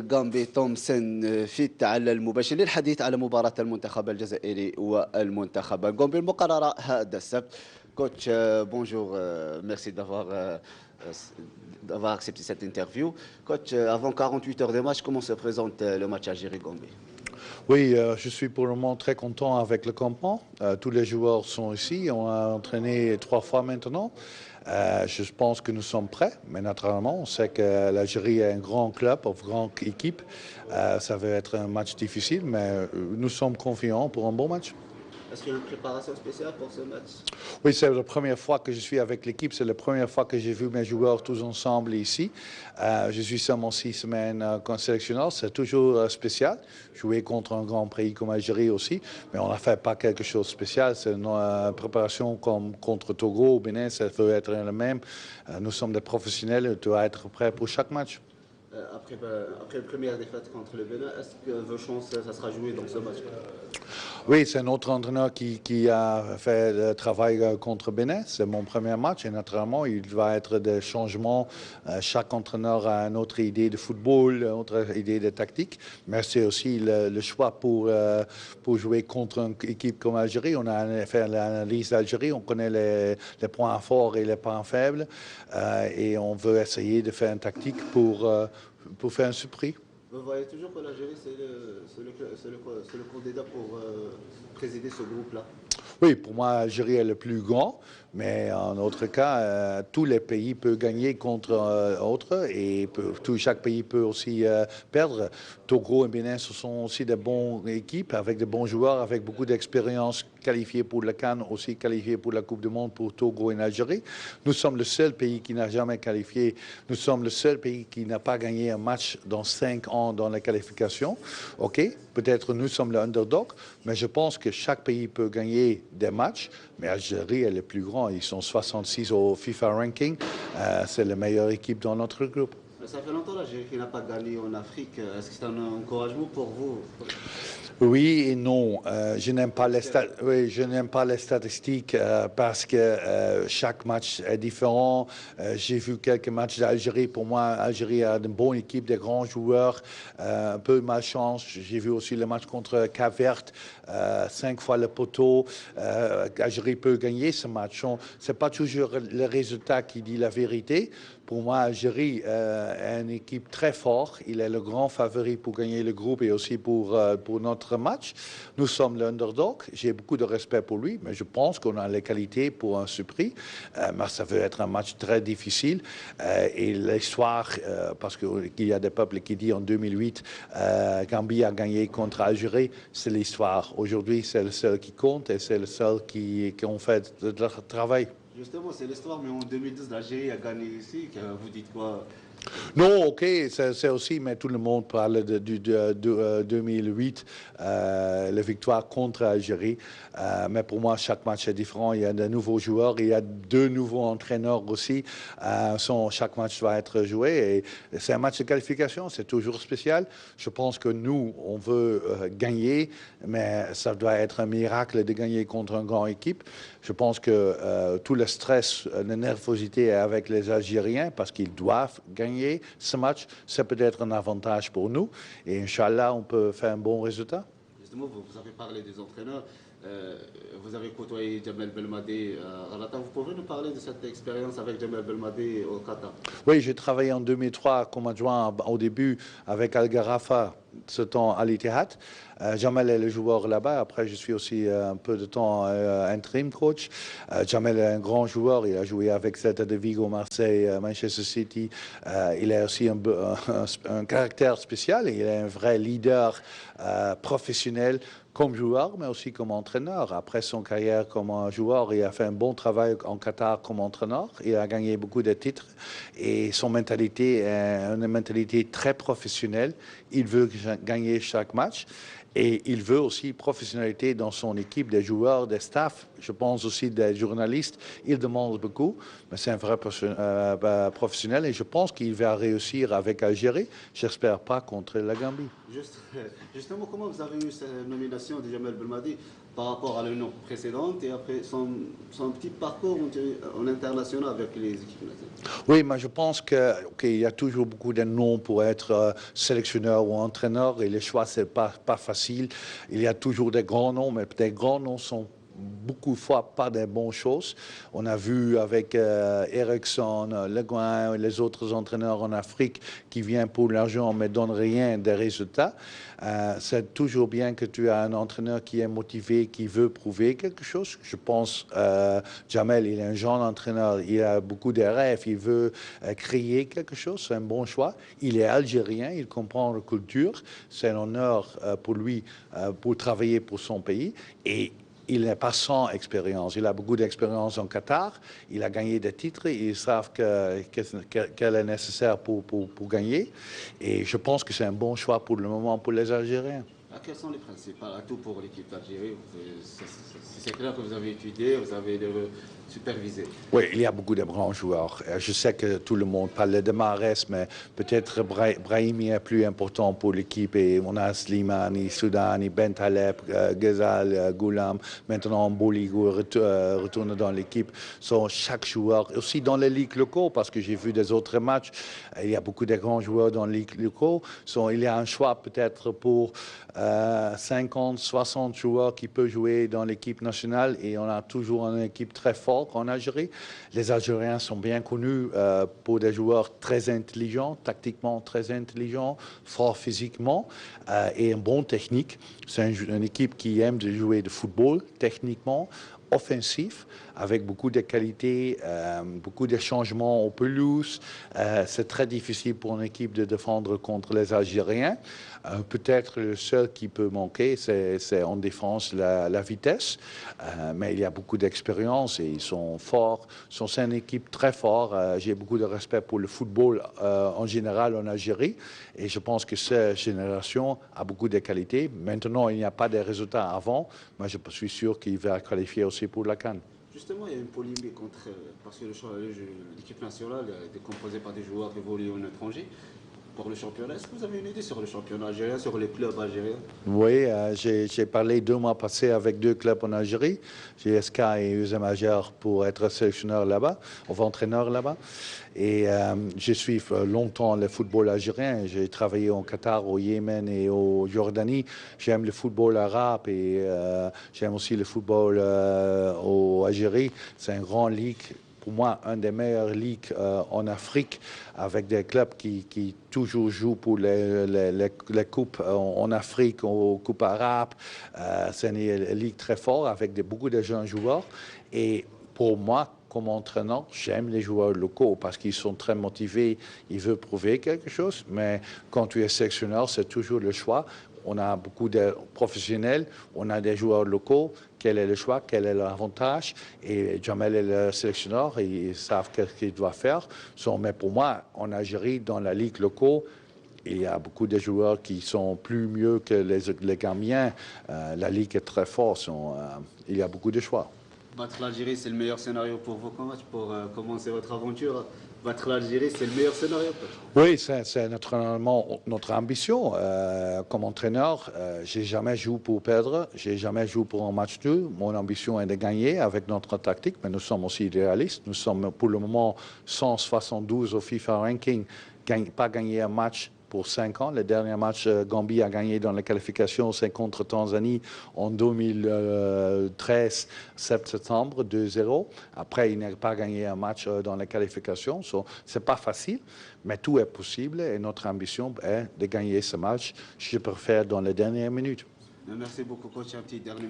جامبي تومسون في التعلل المباشر للحديث على مباراة المنتخب الجزائري والمنتخب الجامبي المقررة هذا السبت. Coach, bonjour, merci d'avoir accepté cette interview. Coach, avant 48 heures de match, comment se présente le match Algérie-Gambie? Oui, je suis pour le moment très content avec le campement. Tous les joueurs sont ici. On a entraîné 3 fois maintenant. Je pense que nous sommes prêts, mais naturellement, on sait que l'Algérie est un grand club, une grande équipe. Ça va être un match difficile, mais nous sommes confiants pour un bon match. Est-ce qu'il y a une préparation spéciale pour ce match? Oui, c'est la première fois que je suis avec l'équipe. C'est la première fois que j'ai vu mes joueurs tous ensemble ici. Je suis seulement 6 semaines comme sélectionneur. C'est toujours spécial. Jouer contre un grand pays comme l'Algérie aussi. Mais on n'a fait pas quelque chose de spécial. C'est une préparation comme contre Togo ou Bénin. Ça peut être le même. Nous sommes des professionnels. On doit être prêts pour chaque match. Après la première défaite contre le Bénin, est-ce que vos chances, ça sera joué dans ce match? Oui, c'est notre entraîneur qui a fait le travail contre Bénin. C'est mon premier match et naturellement, il va être des changements. Chaque entraîneur a une autre idée de football, une autre idée de tactique. Mais c'est aussi le choix pour jouer contre une équipe comme l'Algérie. On a fait l'analyse d'Algérie, on connaît les points forts et les points faibles. Et on veut essayer de faire une tactique pour faire un surprise. Vous voyez toujours que l'Algérie, c'est le candidat pour présider ce groupe-là? Oui, pour moi, l'Algérie est le plus grand, mais en autre cas, tous les pays peuvent gagner contre autres et chaque pays peut aussi perdre. Togo et Bénin, ce sont aussi de bonnes équipes avec de bons joueurs, avec beaucoup d'expérience qualifiés pour la CAN, aussi qualifiés pour la Coupe du Monde pour Togo et l'Algérie. Nous sommes le seul pays qui n'a jamais qualifié. Nous sommes le seul pays qui n'a pas gagné un match dans 5 ans dans la qualification. OK, peut-être nous sommes le underdog, mais je pense que chaque pays peut gagner des matchs. Mais l'Algérie est le plus grand. Ils sont 66 au FIFA ranking. C'est la meilleure équipe dans notre groupe. Ça fait longtemps l'Algérie qui n'a pas gagné en Afrique. Est-ce que c'est un encouragement pour vous? Oui et non. Je n'aime pas les statistiques parce que chaque match est différent. J'ai vu quelques matchs d'Algérie. Pour moi, l'Algérie a une bonne équipe, des grands joueurs, un peu de malchance. J'ai vu aussi le match contre Cap-Vert, 5 fois le poteau. L'Algérie peut gagner ce match. Ce n'est pas toujours le résultat qui dit la vérité. Pour moi, l'Algérie est une équipe très forte. Il est le grand favori pour gagner le groupe et aussi pour notre match. Nous sommes l'underdog. J'ai beaucoup de respect pour lui, mais je pense qu'on a les qualités pour un surprise. Mais ça va être un match très difficile. Et l'histoire, parce qu'il y a des peuples qui disent en 2008, Gambie a gagné contre Algérie, c'est l'histoire. Aujourd'hui, c'est le seul qui compte et c'est le seul qui ont fait le travail. Justement, c'est l'histoire, mais en 2012, l'Algérie a gagné ici. Vous dites quoi? Non, ok, c'est aussi, mais tout le monde parle de 2008, la victoire contre l'Algérie. Mais pour moi, chaque match est différent. Il y a de nouveaux joueurs, il y a 2 nouveaux entraîneurs aussi. Chaque match va être joué. Et c'est un match de qualification, c'est toujours spécial. Je pense que nous, on veut gagner, mais ça doit être un miracle de gagner contre une grande équipe. Je pense que tout le stress, la nervosité est avec les Algériens parce qu'ils doivent gagner ce match, c'est peut-être un avantage pour nous. Et Inch'Allah, on peut faire un bon résultat. Justement, vous avez parlé des entraîneurs. Vous avez côtoyé Djamel Belmadi à Rabat. Vous pouvez nous parler de cette expérience avec Djamel Belmadi au Qatar? Oui, j'ai travaillé en 2003 comme adjoint au début avec Al Gharafa, ce temps à l'Ittihad. Jamel est le joueur là-bas. Après, je suis aussi un peu de temps interim coach. Jamel est un grand joueur. Il a joué avec Celta de Vigo, Marseille, Manchester City. Il a aussi un caractère spécial. Il est un vrai leader professionnel comme joueur, mais aussi comme entraîneur. Après son carrière comme joueur, il a fait un bon travail en Qatar comme entraîneur. Il a gagné beaucoup de titres et son mentalité est une mentalité très professionnelle. Il veut gagner chaque match. Et il veut aussi professionnalité dans son équipe, des joueurs, des staffs, je pense aussi des journalistes. Il demande beaucoup, mais c'est un vrai professionnel et je pense qu'il va réussir avec Algérie. J'espère pas contre la Gambie. Justement, comment vous avez eu cette nomination de Jamel Belmadi par rapport à l'union précédente et après son petit parcours en international avec les équipes nationales? Oui, mais je pense qu'il y a toujours beaucoup de noms pour être sélectionneur ou entraîneur et les choix, c'est pas facile. Il y a toujours des grands noms, mais des grands noms sont beaucoup de fois pas des bonnes choses. On a vu avec Eriksson, Le Guen et les autres entraîneurs en Afrique qui viennent pour l'argent mais ne donnent rien des résultats. C'est toujours bien que tu as un entraîneur qui est motivé, qui veut prouver quelque chose. Je pense Jamel, il est un jeune entraîneur, il a beaucoup de rêves, il veut créer quelque chose, c'est un bon choix. Il est algérien, il comprend la culture, c'est un honneur pour lui pour travailler pour son pays et il n'est pas sans expérience. Il a beaucoup d'expérience en Qatar. Il a gagné des titres. Ils savent qu'elle est nécessaire pour gagner. Et je pense que c'est un bon choix pour le moment pour les Algériens. Quels sont les principaux atouts pour l'équipe d'Algérie? C'est clair que vous avez étudié, vous avez supervisé. Oui, il y a beaucoup de grands joueurs. Je sais que tout le monde parle de Mahrez, mais peut-être Brahimi est plus important pour l'équipe. Et on a Slimani, Soudani, Bentaleb, Ghezal, Goulam. Maintenant, Boligo retourne dans l'équipe. Chaque joueur, aussi dans les ligues locaux, parce que j'ai vu des autres matchs, il y a beaucoup de grands joueurs dans les ligues locaux. Il y a un choix peut-être pour 50, 60 joueurs qui peuvent jouer dans l'équipe nationale et on a toujours une équipe très forte en Algérie. Les Algériens sont bien connus pour des joueurs très intelligents, tactiquement très intelligents, forts physiquement et une bonne technique. C'est une équipe qui aime de jouer de football techniquement, offensif, avec beaucoup de qualités, beaucoup de changements aux pelouses. C'est très difficile pour une équipe de défendre contre les Algériens. Peut-être le seul qui peut manquer, c'est en défense la vitesse. Mais il y a beaucoup d'expérience et ils sont forts. C'est une équipe très forte. J'ai beaucoup de respect pour le football en général en Algérie. Et je pense que cette génération a beaucoup de qualités. Maintenant, il n'y a pas de résultats avant, mais je suis sûr qu'il va qualifier aussi pour la CAN. Justement, il y a une polémique parce que l'équipe nationale est composée par des joueurs qui évoluent en étranger. Pour le championnat, est-ce que vous avez une idée sur le championnat algérien, sur les clubs algériens? Oui, j'ai parlé 2 mois passés avec 2 clubs en Algérie, GSK et USM Alger pour être sélectionneur là-bas, entraîneur là-bas. Et je suis longtemps le football algérien. J'ai travaillé au Qatar, au Yémen et au Jordanie. J'aime le football arabe et j'aime aussi le football au Algérie. C'est une grande ligue. Pour moi, une des meilleures ligues en Afrique, avec des clubs qui toujours jouent pour les coupes en Afrique, aux coupes arabes. C'est une ligue très forte, avec beaucoup de jeunes joueurs. Et pour moi, comme entraîneur, j'aime les joueurs locaux parce qu'ils sont très motivés, ils veulent prouver quelque chose. Mais quand tu es sélectionneur, c'est toujours le choix. On a beaucoup de professionnels, on a des joueurs locaux. Quel est le choix, quel est l'avantage? Et Jamel est le sélectionneur, ils savent ce qu'ils doivent faire. Mais pour moi, en Algérie, dans la ligue locale, il y a beaucoup de joueurs qui sont plus mieux que les Gambiens. La ligue est très forte, il y a beaucoup de choix. Battre l'Algérie, c'est le meilleur scénario pour vos matchs, pour commencer votre aventure. Battre l'Algérie, c'est le meilleur scénario. Oui, c'est notre ambition. Comme entraîneur, j'ai jamais joué pour perdre, j'ai jamais joué pour un match nul. Mon ambition est de gagner avec notre tactique, mais nous sommes aussi idéalistes. Nous sommes pour le moment 172 au FIFA Ranking, pas gagné un match pour 5 ans. Le dernier match, Gambie a gagné dans la qualification, c'est contre Tanzanie en 2013, 7 septembre, 2-0. Après, il n'a pas gagné un match dans la qualification. C'est pas facile, mais tout est possible et notre ambition est de gagner ce match. Je préfère dans les dernières minutes. Merci beaucoup, coach. Un petit dernier